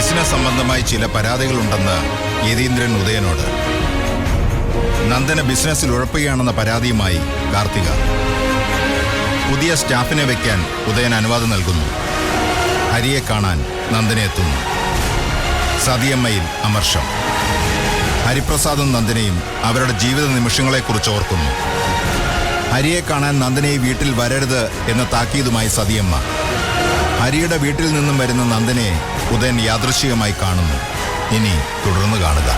Business സംബന്ധമായി ചില പരാതികളുണ്ടെന്ന് യതീന്ദ്രൻ ഉദയനോട്. നന്ദന ബിസിനസ്സിൽ ഉഴപ്പുകയാണെന്ന പരാതിയുമായി കാർത്തിക. പുതിയ സ്റ്റാഫിനെ വയ്ക്കാൻ ഉദയൻ അനുവാദം നൽകുന്നു. ഹരിയെ കാണാൻ നന്ദന എത്തുന്നു. സതിയമ്മയിൽ അമർഷം. ഹരിപ്രസാദും നന്ദനയും അവരുടെ ജീവിത നിമിഷങ്ങളെക്കുറിച്ച് ഓർക്കുന്നു. ഹരിയെ കാണാൻ നന്ദനയെ വീട്ടിൽ വരരുത് എന്ന താക്കീതുമായി സതിയമ്മ. ഹരിയുടെ വീട്ടിൽ നിന്നും വരുന്ന നന്ദനയെ ഉദയൻ യാദൃശ്ചികമായി കാണുന്നു. ഇനി തുടർന്ന് കാണുക.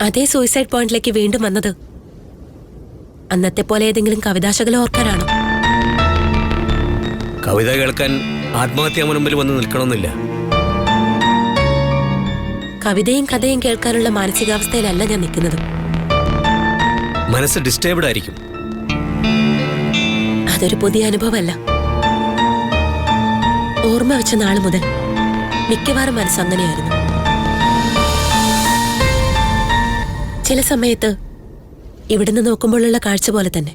അതേ സൂയിസൈഡ് പോയിന്റിലേക്ക് വീണ്ടും വന്നത് അന്നത്തെ പോലെ ഏതെങ്കിലും കവിതാശകലം ഓർക്കാനാണോ? കവിത കേൾക്കാൻ ആത്മഹത്യാ മുൻപിൽ വന്ന് നിൽക്കണമെന്നില്ല. കവിതയും കഥയും കേൾക്കാനുള്ള മാനസികാവസ്ഥയിലല്ല ഞാൻ നിൽക്കുന്നത്. മനസ്സ് ഡിസ്റ്റർബ്ഡ് ആയിരിക്കും. അതൊരു പുതിയ അനുഭവമല്ല. ഓർമ്മ വെച്ച നാള് മുതൽ മിക്കവാറും മനസ്സ് അങ്ങനെയായിരുന്നു. ചില സമയത്ത് ഇവിടുന്ന് നോക്കുമ്പോഴുള്ള കാഴ്ച പോലെ തന്നെ.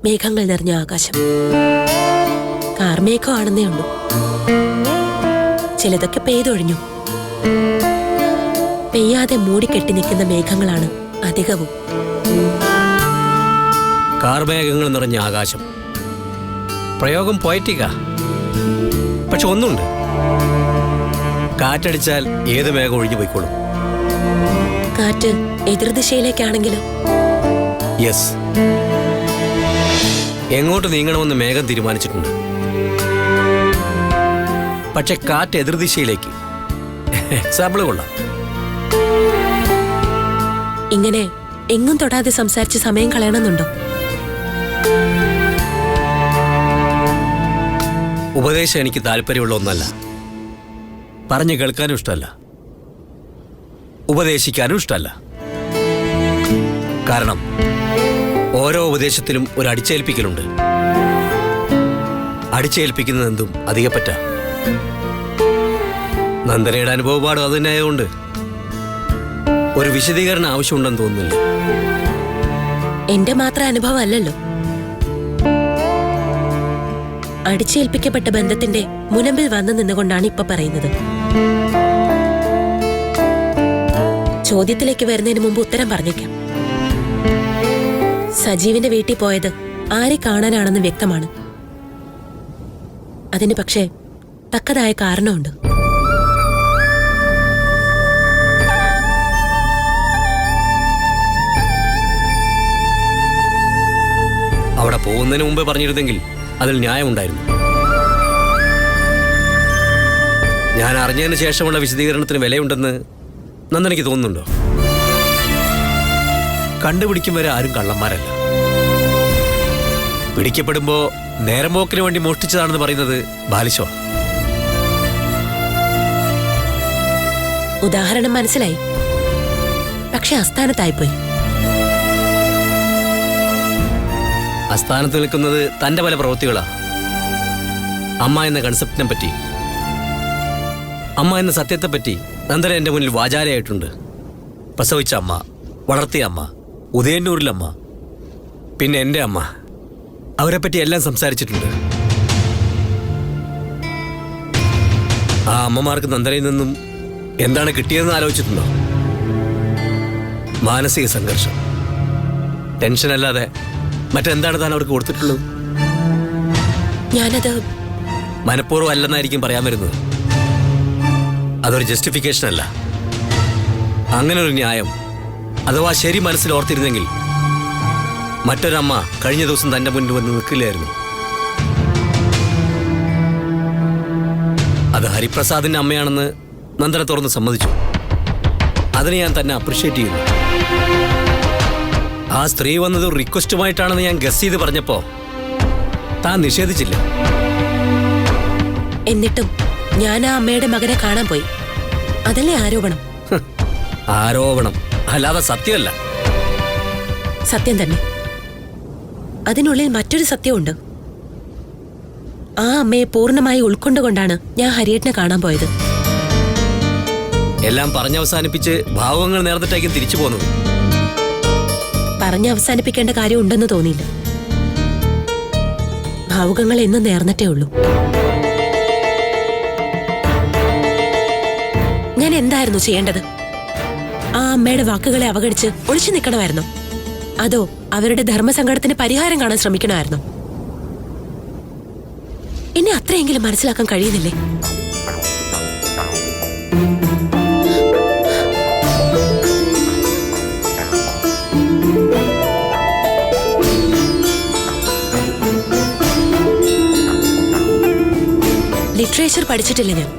മേഘങ്ങൾ നിറഞ്ഞ ആകാശം. കാർമേഘം ആണെന്നേ ഉള്ളൂ. ചിലതൊക്കെ പെയ്തൊഴിഞ്ഞു. പെയ്യാതെ മൂടിക്കെട്ടി നിൽക്കുന്ന മേഘങ്ങളാണ് അധികവും. കാർമേഘങ്ങൾ നിറഞ്ഞ ആകാശം പ്രയോഗം പോയറ്റിക്കാ. പക്ഷെ ഒന്നുണ്ട്, കാറ്റടിച്ചാൽ ഏത് മേഘം ഒഴിഞ്ഞു പോയിക്കോളും. കാറ്റ് എതിർദിശയിലേക്കാണെങ്കിലോ? യെസ്, എങ്ങോട്ട് നീങ്ങണമെന്ന് മേഘം തീരുമാനിച്ചിട്ടുണ്ട്. പക്ഷെ കാറ്റ് എതിർദിശയിലേക്ക്. എക്സാമ്പിൾ കൊള്ളാം. ഇങ്ങനെ എങ്ങും തൊടാതെ സംസാരിച്ച് സമയം കളയണമെന്നുണ്ടോ? ഉപദേശം എനിക്ക് താല്പര്യമുള്ള ഒന്നല്ല. പറഞ്ഞു കേൾക്കാനും ഇഷ്ടമല്ല, ഉപദേശിക്കാനും ഇഷ്ടമല്ല. കാരണം ഓരോ ഉപദേശത്തിലും ഒരു അടിച്ചേൽപ്പിക്കലുണ്ട്. അടിച്ചേൽപ്പിക്കുന്നത് എന്തും അധികപ്പറ്റ. നന്ദനയുടെ അനുഭവപാടും അത് തന്നെ ആയതുകൊണ്ട് ഒരു വിശദീകരണം ആവശ്യമുണ്ടെന്ന് തോന്നുന്നില്ല. എന്റെ മാത്രം അനുഭവം അല്ലല്ലോ. അടിച്ചേൽപ്പിക്കപ്പെട്ട ബന്ധത്തിന്റെ മുനമ്പിൽ വന്നു നിന്നുകൊണ്ടാണ് ഇപ്പൊ പറയുന്നത്. ചോദ്യത്തിലേക്ക് വരുന്നതിന് മുമ്പ് ഉത്തരം പറഞ്ഞേക്കാം. സജീവിന്റെ വീട്ടിൽ പോയത് ആരെ കാണാനാണെന്ന് വ്യക്തമാണ്. അതിന് പക്ഷേ തക്കതായ കാരണമുണ്ട്. അവിടെ പോകുന്നതിന് മുമ്പേ പറഞ്ഞിരുന്നെങ്കിൽ അതിൽ ന്യായമുണ്ടായിരുന്നു. ഞാൻ അറിഞ്ഞതിന് ശേഷമുള്ള വിശദീകരണത്തിന് വിലയുണ്ടെന്ന് നന്ദനയ്ക്ക് തോന്നുന്നുണ്ടോ? കണ്ടുപിടിക്കും വരെ ആരും കള്ളന്മാരല്ല. പിടിക്കപ്പെടുമ്പോ നേരം പോക്കിന് വേണ്ടി മോഷ്ടിച്ചതാണെന്ന് പറയുന്നത് ബാലിശോ? ഉദാഹരണം മനസ്സിലായി, പക്ഷെ അസ്ഥാനത്തായിപ്പോയി. അസ്ഥാനത്ത് നിൽക്കുന്നത് തന്റെ പല പ്രവൃത്തികളാ. അമ്മ എന്ന കൺസെപ്റ്റിനെ പറ്റി, അമ്മ എന്ന സത്യത്തെപ്പറ്റി നന്ദന എൻ്റെ മുന്നിൽ വാചാരയായിട്ടുണ്ട്. പ്രസവിച്ച അമ്മ, വളർത്തിയ അമ്മ, ഉദയന്നൂരിലമ്മ, പിന്നെ എൻ്റെ അമ്മ, അവരെപ്പറ്റി എല്ലാം സംസാരിച്ചിട്ടുണ്ട്. ആ അമ്മമാർക്ക് നന്ദനയിൽ നിന്നും എന്താണ് കിട്ടിയതെന്ന് ആലോചിച്ചിട്ടുണ്ടോ? മാനസിക സംഘർഷം, ടെൻഷനല്ലാതെ മറ്റെന്താണ് താൻ അവർക്ക് കൊടുത്തിട്ടുള്ളത്? ഞാനത് മനഃപൂർവ്വം അല്ലെന്നായിരിക്കും പറയാൻ വരുന്നത്. അതൊരു ജസ്റ്റിഫിക്കേഷൻ അല്ല. അങ്ങനെ ഒരു ന്യായം അഥവാ ശരി മനസ്സിൽ ഓർത്തിരുന്നെങ്കിൽ മറ്റൊരമ്മ കഴിഞ്ഞ ദിവസം തന്റെ മുന്നിൽ വന്ന് നിൽക്കില്ലായിരുന്നു. അത് ഹരിപ്രസാദിന്റെ അമ്മയാണെന്ന് നന്ദന തുറന്ന് സമ്മതിച്ചു. അതിന് ഞാൻ തന്നെ അപ്രിഷ്യേറ്റ് ചെയ്യുന്നു. ആ സ്ത്രീ വന്നത് റിക്വസ്റ്റുമായിട്ടാണെന്ന് ഞാൻ ഗസ് ചെയ്ത് പറഞ്ഞപ്പോ താൻ നിഷേധിച്ചില്ല. എന്നിട്ടും ഞാൻ ആ അമ്മയുടെ മകനെ കാണാൻ പോയി. അതല്ലേ ആരോപണം? ആരോപണം അല്ലാതെ സത്യമല്ല. സത്യം തന്നെ. അതിനുള്ളിൽ മറ്റൊരു സത്യമുണ്ട്. ആ അമ്മയെ പൂർണ്ണമായി ഉൾക്കൊണ്ടുകൊണ്ടാണ് ഞാൻ ഹരിയേട്ടനെ കാണാൻ പോയത്. എല്ലാം പറഞ്ഞവസാനിപ്പിച്ച് ഭാവങ്ങൾ നേർന്നിട്ടായിരിക്കും തിരിച്ചു പോകുന്നത്. പറഞ്ഞവസാനിപ്പിക്കേണ്ട കാര്യം ഉണ്ടെന്ന് തോന്നിയില്ല. ഭാവുകങ്ങൾ എന്നും നേർന്നിട്ടേ ഉള്ളൂ. ഞാൻ എന്തായിരുന്നു ചെയ്യേണ്ടത്? ആ അമ്മയുടെ വാക്കുകളെ അവഗണിച്ച് ഒളിച്ചു നിൽക്കണമായിരുന്നോ? അതോ അവരുടെ ധർമ്മസങ്കടത്തിന് പരിഹാരം കാണാൻ ശ്രമിക്കണമായിരുന്നോ? എന്നെ അത്രയെങ്കിലും മനസ്സിലാക്കാൻ കഴിയുന്നില്ലേ? ലിറ്ററേച്ചർ പഠിച്ചിട്ടില്ല ഞാൻ.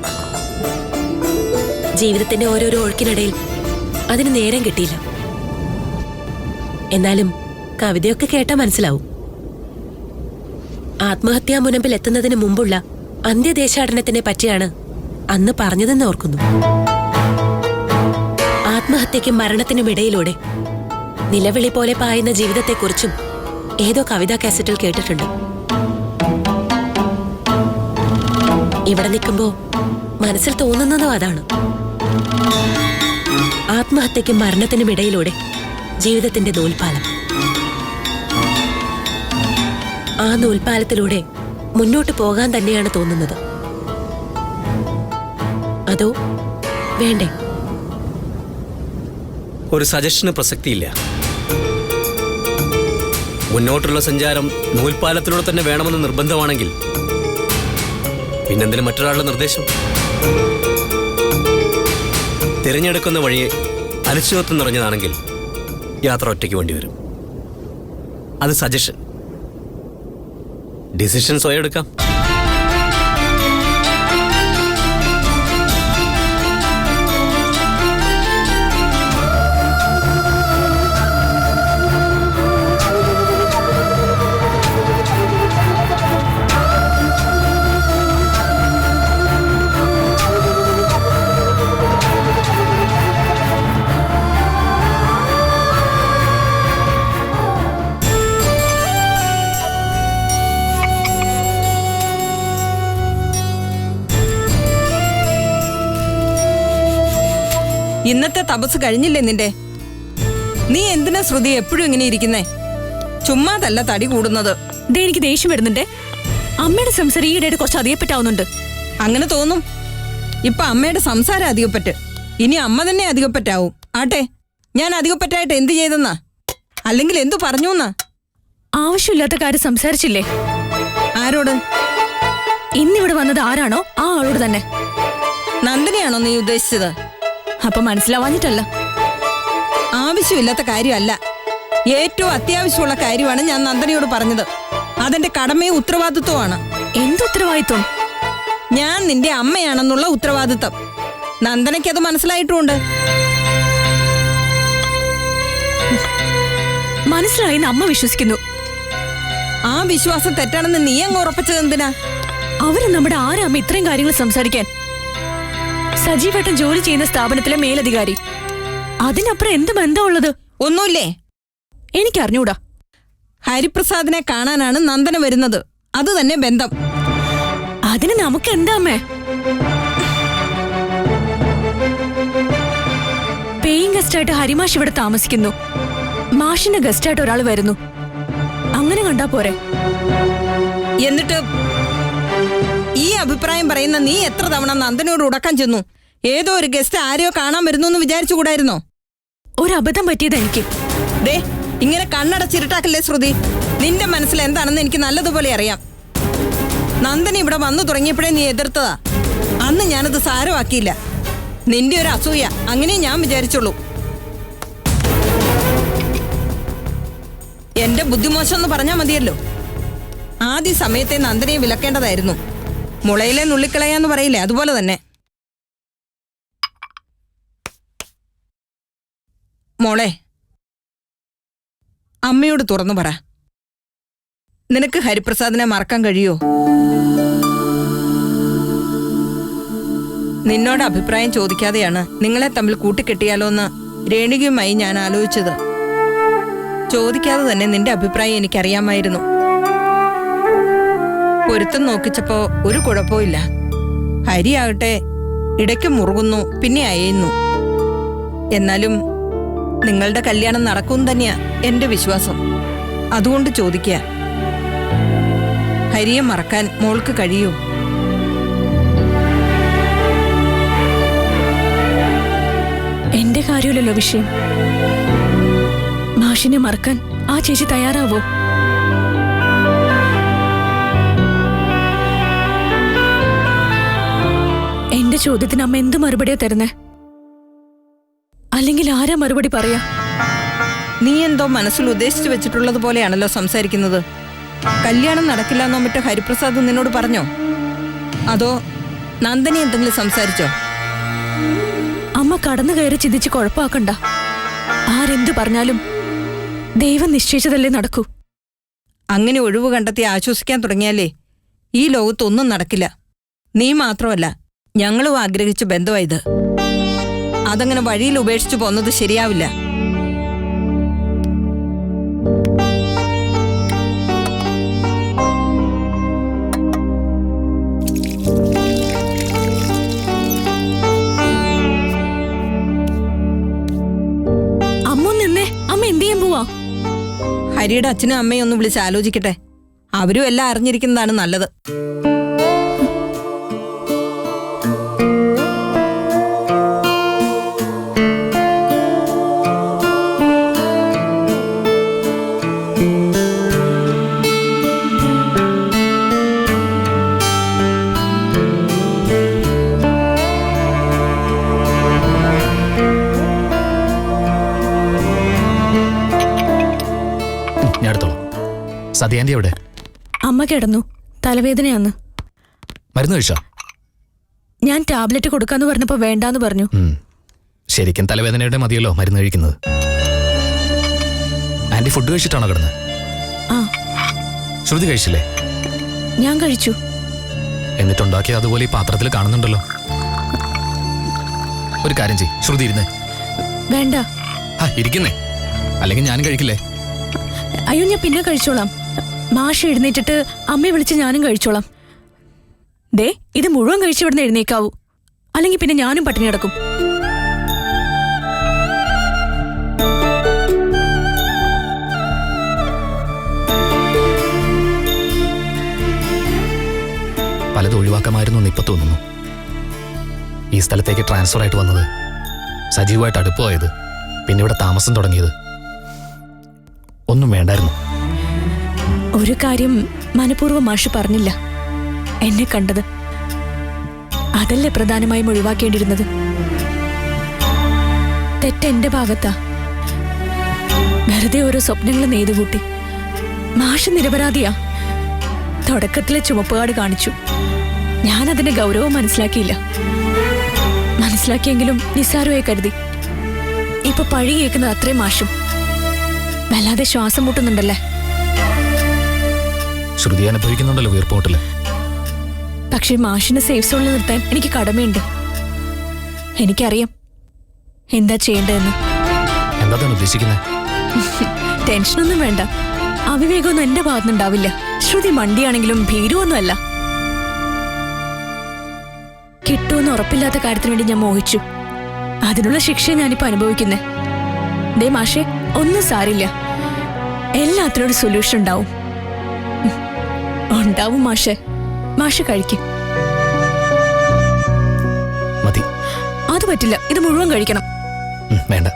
ജീവിതത്തിന്റെ ഓരോരോ ഒഴുക്കിനിടയിൽ അതിന് നേരം കിട്ടിയില്ല. എന്നാലും കവിതയൊക്കെ കേട്ടാ മനസ്സിലാവും. ആത്മഹത്യാ മുനമ്പിൽ എത്തുന്നതിന് മുമ്പുള്ള അന്ത്യദേശാടനത്തിനെ പറ്റിയാണ് അന്ന് പറഞ്ഞതെന്ന് ഓർക്കുന്നു. ആത്മഹത്യക്കും മരണത്തിനും ഇടയിലൂടെ നിലവിളി പോലെ പായുന്ന ജീവിതത്തെക്കുറിച്ചും ഏതോ കവിതാ കാസറ്റിൽ കേട്ടിട്ടുണ്ട്. ഇവിടെ നിൽക്കുമ്പോ മനസ്സിൽ തോന്നുന്നതും അതാണ്. ആത്മഹത്യക്കും മരണത്തിനും ഇടയിലൂടെ ജീവിതത്തിന്റെ നൂൽപ്പാലം. ആ നൂൽപ്പാലത്തിലൂടെ മുന്നോട്ട് പോകാൻ തന്നെയാണ് തോന്നുന്നത്. അതോ വേണ്ടേ? ഒരു സജഷന് പ്രസക്തിയില്ല. മുന്നോട്ടുള്ള സഞ്ചാരം നൂൽപ്പാലത്തിലൂടെ തന്നെ വേണമെന്ന് നിർബന്ധമാണെങ്കിൽ പിന്നെന്തിനും മറ്റൊരാളുടെ നിർദ്ദേശം? തിരഞ്ഞെടുക്കുന്ന വഴിയെ അനിശ്ചിതത്വം നിറഞ്ഞതാണെങ്കിൽ യാത്ര ഒറ്റയ്ക്ക് വേണ്ടി വരും. അത് സജഷൻ. ഡിസിഷൻ സ്വയം എടുക്കാം. ഇന്നത്തെ തപസ് കഴിഞ്ഞില്ലേ നിന്റെ? നീ എന്തിനാ ശ്രുതി എപ്പോഴും ഇങ്ങനെ ഇരിക്കുന്നേ? ചുമ്മാതല്ല തടി കൂടുന്നത്. എനിക്ക് ദേഷ്യം വരുന്നുണ്ടേ. അമ്മയുടെ സംസാരം ഈയിടെ കുറച്ച് അധികപ്പെട്ടാവുന്നുണ്ട്. അങ്ങനെ തോന്നും. ഇപ്പൊ അമ്മയുടെ സംസാരം അധികപ്പറ്റ്, ഇനി അമ്മ തന്നെ അധികപ്പറ്റാവും. ആട്ടെ, ഞാൻ അധികപ്പറ്റായിട്ട് എന്ത് ചെയ്തെന്നാ? അല്ലെങ്കിൽ എന്തു പറഞ്ഞൂന്നാ? ആവശ്യമില്ലാത്ത കാര്യം സംസാരിച്ചില്ലേ? ആരോട്? ഇന്നിവിടെ വന്നത് ആരാണോ ആ ആളോട് തന്നെ. നന്ദനെയാണോ നീ ഉദ്ദേശിച്ചത്? അപ്പൊ മനസ്സിലാവാഞ്ഞിട്ടല്ല. ആവശ്യമില്ലാത്ത കാര്യമല്ല, ഏറ്റവും അത്യാവശ്യമുള്ള കാര്യമാണ് ഞാൻ നന്ദനയോട് പറഞ്ഞത്. അതെന്റെ കടമയും ഉത്തരവാദിത്വമാണ്. എന്തുത്തരവാദിത്വം? ഞാൻ നിന്റെ അമ്മയാണെന്നുള്ള ഉത്തരവാദിത്വം. നന്ദനയ്ക്കത് മനസ്സിലായിട്ടുമുണ്ട്. മനസ്സിലായെന്ന് അമ്മ വിശ്വസിക്കുന്നു. ആ വിശ്വാസം തെറ്റാണെന്ന് നീ അങ്ങ് ഉറപ്പിച്ചത് എന്തിനാ? അവര് നമ്മുടെ ആരാമ്മ ഇത്രയും കാര്യങ്ങൾ സംസാരിക്കാൻ? സജീവേട്ടൻ ജോലി ചെയ്യുന്ന സ്ഥാപനത്തിലെ മേലധികാരി. അതിനപ്പുറം എന്ത് ബന്ധമുള്ളത്? ഒന്നുമില്ലേ? എനിക്കറിഞ്ഞൂടാ. ഹരിപ്രസാദിനെ കാണാനാണ് നന്ദന വരുന്നത്, അത് തന്നെ ബന്ധം. അതിന് നമുക്ക് എന്താ അമ്മേ? പേയിങ് ഗസ്റ്റായിട്ട് ഹരിമാഷ് ഇവിടെ താമസിക്കുന്നു. മാഷിന്റെ ഗസ്റ്റായിട്ട് ഒരാൾ വരുന്നു. അങ്ങനെ കണ്ടാ പോരെ? എന്നിട്ട് ഈ അഭിപ്രായം പറയുന്ന നീ എത്ര തവണ നന്ദനയോട് ഉടക്കാൻ ചെന്നു? ഏതോ ഒരു ഗസ്റ്റ് ആരെയോ കാണാൻ വരുന്നു എന്ന് വിചാരിച്ചുകൂടായിരുന്നോ? ഒരു അബദ്ധം പറ്റിയത് എനിക്ക്. ദേ, ഇങ്ങനെ കണ്ണടച്ചിരുട്ടാക്കല്ലേ ശ്രുതി. നിന്റെ മനസ്സിൽ എന്താണെന്ന് എനിക്ക് നല്ലതുപോലെ അറിയാം. നന്ദന ഇവിടെ വന്നു തുടങ്ങിയപ്പോഴേ നീ എതിർത്തതാ. അന്ന് ഞാനത് സാരമാക്കിയില്ല. നിന്റെ ഒരു അസൂയ, അങ്ങനെ ഞാൻ വിചാരിച്ചുള്ളൂ. എന്റെ ബുദ്ധിമോശം എന്ന് പറഞ്ഞാൽ മതിയല്ലോ. ആദ്യ സമയത്തെ നന്ദനയെ വിലക്കേണ്ടതായിരുന്നു. മുളയിലെ നുള്ളിക്കളയാന്ന് പറയില്ലേ, അതുപോലെ തന്നെ. മോളെ, അമ്മയോട് തുറന്നു പറ. നിനക്ക് ഹരിപ്രസാദിനെ മറക്കാൻ കഴിയോ? നിന്നോട് അഭിപ്രായം ചോദിക്കാതെയാണ് നിങ്ങളെ തമ്മിൽ കൂട്ടിക്കെട്ടിയാലോ എന്ന് രേണികയുമായി ഞാൻ ആലോചിച്ചത്. ചോദിക്കാതെ തന്നെ നിന്റെ അഭിപ്രായം എനിക്കറിയാമായിരുന്നു. പൊരുത്തം നോക്കിച്ചപ്പോ ഒരു കുഴപ്പമില്ല. ഹരിയാകട്ടെ ഇടയ്ക്ക് മുറുകുന്നു, പിന്നെ അയയുന്നു. എന്നാലും നിങ്ങളുടെ കല്യാണം നടക്കും തന്നെയാ എന്റെ വിശ്വാസം. അതുകൊണ്ട് ചോദിക്കുക, ഹരിയെ മറക്കാൻ മോൾക്ക് കഴിയൂ? എന്റെ കാര്യമല്ലല്ലോ വിഷയം. മാഷിനെ മറക്കാൻ ആ ചേച്ചി തയ്യാറാവോ? എന്റെ ചോദ്യത്തിന് അമ്മ എന്ത് മറുപടിയാ തരുന്നേ? അല്ലെങ്കിൽ ആരാ മറുപടി പറയാ? നീ എന്തോ മനസ്സിൽ ഉദ്ദേശിച്ചു വെച്ചിട്ടുള്ളത് പോലെയാണല്ലോ സംസാരിക്കുന്നത്. കല്യാണം നടക്കില്ല എന്നോ മറ്റോ ഹരിപ്രസാദ് നിന്നോട് പറഞ്ഞോ? അതോ നന്ദനി എന്തെങ്കിലും സംസാരിച്ചോ? അമ്മ കടന്നു കയറി ചിന്തിച്ച് കുഴപ്പമാക്കണ്ട. ആരെന്തു പറഞ്ഞാലും ദൈവം നിശ്ചയിച്ചതല്ലേ നടക്കൂ. അങ്ങനെ ഒഴിവ് കണ്ടെത്തി ആശ്വസിക്കാൻ തുടങ്ങിയാലേ ഈ ലോകത്തൊന്നും നടക്കില്ല. നീ മാത്രമല്ല, ഞങ്ങളും ആഗ്രഹിച്ച ബന്ധമായത്. അതങ്ങനെ വഴിയിൽ ഉപേക്ഷിച്ചു പോന്നത് ശരിയാവില്ല. ഹരിയുടെ അച്ഛനും അമ്മയും ഒന്ന് വിളിച്ച് ആലോചിക്കട്ടെ. അവരും എല്ലാം അറിഞ്ഞിരിക്കുന്നതാണ് നല്ലത്. സതിയാന്റി എവിടെ? അമ്മ കിടന്നു, തലവേദനയാന്ന്. മരുന്ന് കഴിച്ചോ? ഞാൻ ടാബ്ലറ്റ് കൊടുക്കാന്ന് പറഞ്ഞപ്പോ വേണ്ടാന്ന് പറഞ്ഞു. ശരിക്കും തലവേദനയുടെ മതിയല്ലോ മരുന്ന് കഴിക്കുന്നത്. ആന്റി ഫുഡ് കഴിച്ചിട്ടാണോ കിടന്നത്? ആ. ശ്രുതി കഴിച്ചില്ലേ? ഞാൻ കഴിച്ചു. എന്നിട്ടുണ്ടാക്കിയ അതുപോലെ ഈ പാത്രത്തിൽ കാണുന്നുണ്ടല്ലോ. ഒരു കാര്യം ചെയ്യ്, ശ്രുതി ഇരുന്നേ. വേണ്ട. ഇരിക്കുന്നേ, അല്ലെങ്കിൽ ഞാനും കഴിക്കില്ലേ? അയ്യോ, ഞാൻ പിന്നെ കഴിച്ചോളാം. മാഷ് എഴുന്നേറ്റിട്ട് അമ്മയെ വിളിച്ച് ഞാനും കഴിച്ചോളാം. ദേ, ഇത് മുഴുവൻ കഴിച്ച് ഇവിടുന്ന് എഴുന്നേക്കാവൂ, അല്ലെങ്കിൽ പിന്നെ ഞാനും പട്ടിണി കിടക്കും. പലതും ഒഴിവാക്കാമായിരുന്നു എന്ന് ഇപ്പൊ തോന്നുന്നു. ഈ സ്ഥലത്തേക്ക് ട്രാൻസ്ഫർ ആയിട്ട് വന്നത്, സജീവമായിട്ട് അടുപ്പമായത്, പിന്നെ ഇവിടെ താമസം തുടങ്ങിയത് ഒന്നും വേണ്ടായിരുന്നു. ഒരു കാര്യം മനഃപൂർവ്വം മാഷ് പറഞ്ഞില്ല. എന്നെ കണ്ടത് അതല്ലേ പ്രധാനമായും ഒഴിവാക്കേണ്ടിയിരുന്നത്. തെറ്റെന്റെ ഭാഗത്താ. വെറുതെ ഓരോ സ്വപ്നങ്ങൾ നെയ്തുകൂട്ടി. മാഷ് നിരപരാധിയാ. തുടക്കത്തിലെ ചുമപ്പുകാട് കാണിച്ചു. ഞാനതിന്റെ ഗൗരവം മനസ്സിലാക്കിയില്ല. മനസ്സിലാക്കിയെങ്കിലും നിസ്സാരമായി കരുതി. ഇപ്പൊ പഴി കേൾക്കുന്നത് അത്രയും മാഷും. വല്ലാതെ ശ്വാസം മുട്ടുന്നുണ്ടല്ലേ. ശ്രുതി അനുഭവിക്കുന്നുണ്ടല്ലോ വീർപ്പോട്ടില്. പക്ഷെ മാഷിനെ സേഫ് സോണിൽ നിർത്താൻ എനിക്ക് കടമയുണ്ട്. എനിക്കറിയാം എന്താ ചെയ്യേണ്ടതെന്ന്. എന്താ താൻ ഉദ്ദേശിക്കുന്നത്? ടെൻഷനൊന്നും വേണ്ട. അവിവേകമൊന്നും എന്റെ ഭാഗത്തുനിന്നുണ്ടാവില്ല. ശ്രുതി മണ്ടിയാണെങ്കിലും ഭീരുവൊന്നുമല്ല. കിട്ടുമെന്ന് ഉറപ്പില്ലാത്ത കാര്യത്തിന് വേണ്ടി ഞാൻ മോഹിച്ചു. അതിനുള്ള ശിക്ഷ ഞാനിപ്പോ അനുഭവിക്കുന്നേ. ദേ മാഷെ, ഒന്നും സാരില്ല. എല്ലാത്തിനും ഒരു സൊല്യൂഷൻ ഉണ്ടാവും. ഉണ്ടാവും മാഷെ. മാഷ് കഴിക്കും. മതി. അത് പറ്റില്ല. ഇത് മുഴുവൻ കഴിക്കണം. വേണ്ട.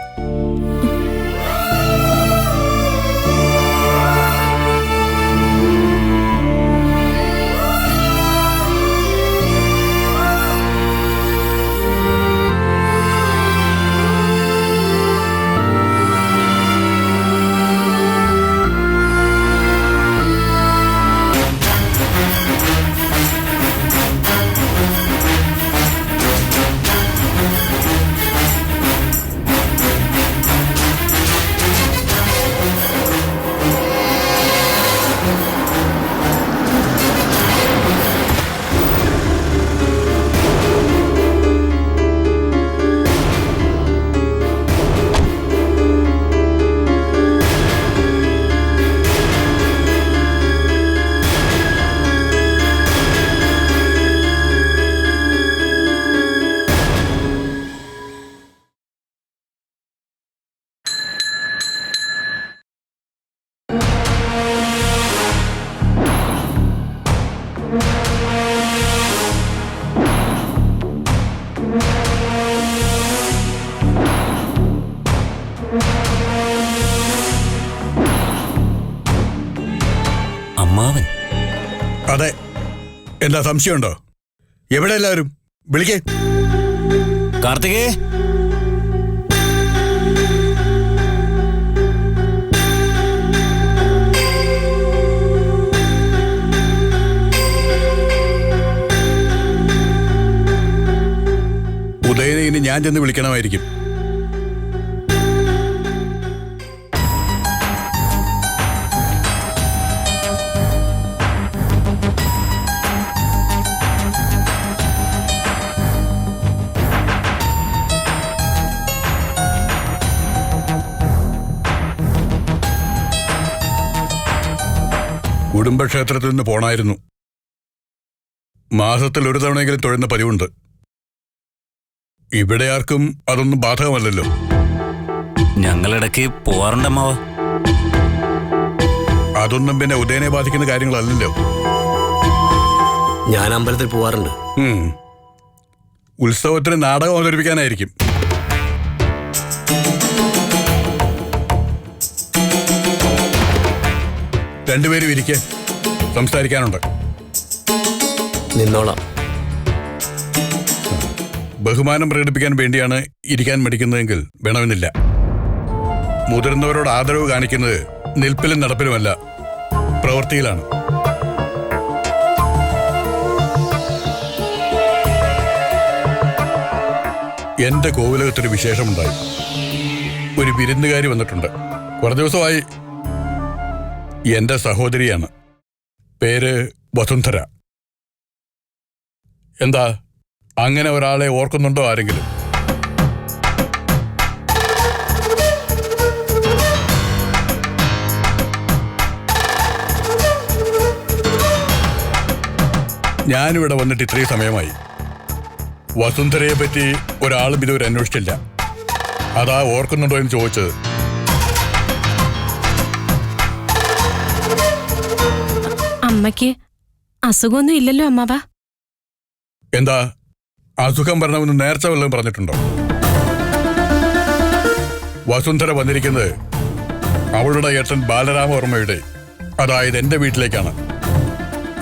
അമ്മാവൻ? അതെ. എന്താ സംശയമുണ്ടോ? എവിടെ എല്ലാവരും? വിളിക്കേ. കാർത്തികേ, ഉദയനെ ഇനി ഞാൻ ചെന്ന് വിളിക്കണമായിരിക്കും. കുടുംബക്ഷേത്രത്തിൽ നിന്ന് പോണായിരുന്നു. മാസത്തിൽ ഒരു തവണയെങ്കിലും തൊഴുന്ന പതിവുണ്ട്. ഇവിടെ ആർക്കും അതൊന്നും ബാധകമല്ലല്ലോ. ഞങ്ങളിടയ്ക്ക് പോവാറുണ്ടമ്മാവ. അതൊന്നും പിന്നെ ഉദയനെ ബാധിക്കുന്ന കാര്യങ്ങളല്ലല്ലോ. ഞാൻ അമ്പലത്തിൽ പോവാറുണ്ട്. ഉത്സവത്തിന് നാടകം അവതരിപ്പിക്കാനായിരിക്കും. രണ്ടുപേരും ഇരിക്കെ, സംസാരിക്കാനുണ്ട്. നിന്നോളാം. ബഹുമാനം പ്രകടിപ്പിക്കാൻ വേണ്ടിയാണ് ഇരിക്കാൻ മടിക്കുന്നതെങ്കിൽ വേണമെന്നില്ല. മുതിർന്നവരോട് ആദരവ് കാണിക്കുന്നത് നിൽപ്പിലും നടപ്പിലുമല്ല, പ്രവൃത്തിയിലാണ്. എന്റെ കോവിലകത്തൊരു വിശേഷമുണ്ടായി. ഒരു വിരുന്നുകാരി വന്നിട്ടുണ്ട്. കുറേ ദിവസമായി. എന്റെ സഹോദരിയാണ്. പേര് വസുന്ധര. എന്താ, അങ്ങനെ ഒരാളെ ഓർക്കുന്നുണ്ടോ ആരെങ്കിലും? ഞാനിവിടെ വന്നിട്ട് ഇത്രയും സമയമായി. വസുന്ധരയെ പറ്റി ഒരാളും ഇതുവരെ അന്വേഷിച്ചില്ല. അതാ ഓർക്കുന്നുണ്ടോ എന്ന് ചോദിച്ചത്. അമ്മയ്ക്ക് അസുഖമൊന്നും ഇല്ലല്ലോ അമ്മാവ? എന്താ അസുഖം വരണമെന്ന് നേർച്ച വല്ലതും പറഞ്ഞിട്ടുണ്ടോ? വസുന്ധര വന്നിരിക്കുന്നത് അവളുടെ ഏട്ടൻ ബാലരാമവർമ്മയുടെ, അതായത് എന്റെ വീട്ടിലേക്കാണ്.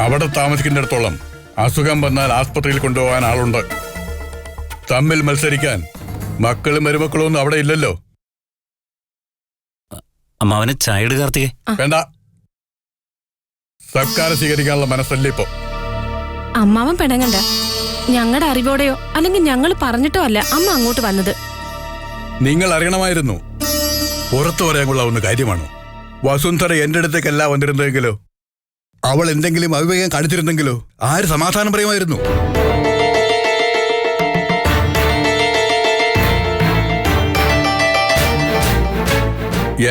അവിടെ താമസിക്കുന്നിടത്തോളം അസുഖം വന്നാൽ ആസ്പത്രിയിൽ കൊണ്ടുപോകാൻ ആളുണ്ട്. തമ്മിൽ മത്സരിക്കാൻ മക്കളും മരുമക്കളും ഒന്നും അവിടെ ഇല്ലല്ലോ. അമ്മാവന് ചായയുടെ കാർത്തികേ. വേണ്ട, സത്കാരം സ്വീകരിക്കാനുള്ള മനസ്സല്ലേ ഇപ്പോ. അമ്മാവൻ പിണങ്ങണ്ട. ഞങ്ങളുടെ അറിവോടെയോ അല്ലെങ്കിൽ ഞങ്ങൾ പറഞ്ഞിട്ടോ അല്ല അമ്മ അങ്ങോട്ട് വന്നത്. നിങ്ങൾ അറിയണമായിരുന്നു. പുറത്തു പറയാൻ കൊള്ളാവുന്ന കാര്യമാണോ? വസുന്ധര എന്റെ അടുത്തേക്കല്ല വന്നിരുന്നെങ്കിലോ, അവൾ എന്തെങ്കിലും അവിവേകം കാണിച്ചിരുന്നെങ്കിലോ ആര് സമാധാനം പറയുമായിരുന്നു?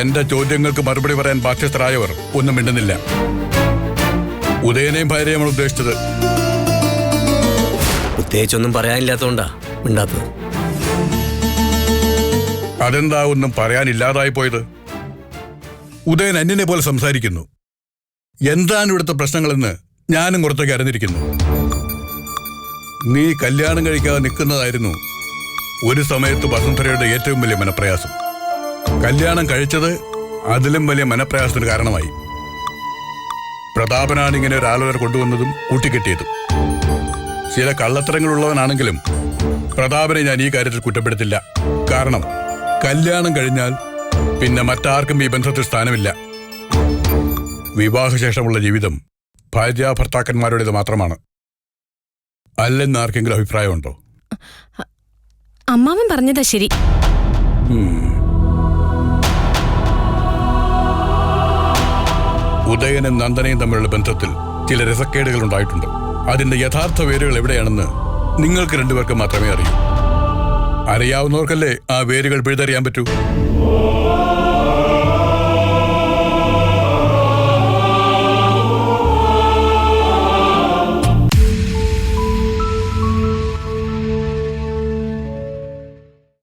എന്റെ ചോദ്യങ്ങൾക്ക് മറുപടി പറയാൻ ബാധ്യസ്ഥരായവർ ഒന്നും മിണ്ടുന്നില്ല. ഉദയനെയും ഭാര്യയുമാണ് ഉദ്ദേശിച്ചത്. പ്രത്യേകിച്ചൊന്നും പറയാനില്ലാത്തതുകൊണ്ടാ മിണ്ടാത്തത്. അതെന്താ ഒന്നും പറയാനില്ലാതായി പോയത്? ഉദയൻ അന്യനെ പോലെ സംസാരിക്കുന്നു. എന്താണ് ഇവിടുത്തെ പ്രശ്നങ്ങളെന്ന് ഞാനും പുറത്തേക്ക് അറിഞ്ഞിരിക്കുന്നു. നീ കല്യാണം കഴിക്കാതെ നിൽക്കുന്നതായിരുന്നു ഒരു സമയത്ത് വസുന്ധരയുടെ ഏറ്റവും വലിയ മനപ്രയാസം. കല്യാണം കഴിച്ചത് അതിലും വലിയ മനപ്രയാസത്തിന് കാരണമായി. പ്രതാപനാണ് ഇങ്ങനെ ഒരു ആലോചന കൊണ്ടുവന്നതും കൂട്ടിക്കെട്ടിയതും. ചില കള്ളത്തരങ്ങളുള്ളവനാണെങ്കിലും പ്രതാപനെ ഞാൻ ഈ കാര്യത്തിൽ കുറ്റപ്പെടുത്തില്ല. കാരണം കല്യാണം കഴിഞ്ഞാൽ പിന്നെ മറ്റാർക്കും ഈ ബന്ധത്തിൽ സ്ഥാനമില്ല. വിവാഹശേഷമുള്ള ജീവിതം ഭാര്യ ഭർത്താക്കന്മാരുടേത് മാത്രമാണ്. അല്ലെന്ന് ആർക്കെങ്കിലും അഭിപ്രായമുണ്ടോ? അമ്മാവൻ പറഞ്ഞതാ ശരി. ഉദയനും നന്ദനയും തമ്മിലുള്ള ബന്ധത്തിൽ ചില രസക്കേടുകൾ ഉണ്ടായിട്ടുണ്ട്. അതിന്റെ യഥാർത്ഥ വേരുകൾ എവിടെയാണെന്ന് നിങ്ങൾക്ക് രണ്ടുപേർക്ക് മാത്രമേ അറിയൂ. അറിയാവുന്നവർക്കല്ലേ ആ വേരുകൾ പിഴുതെറിയാൻ പറ്റൂ.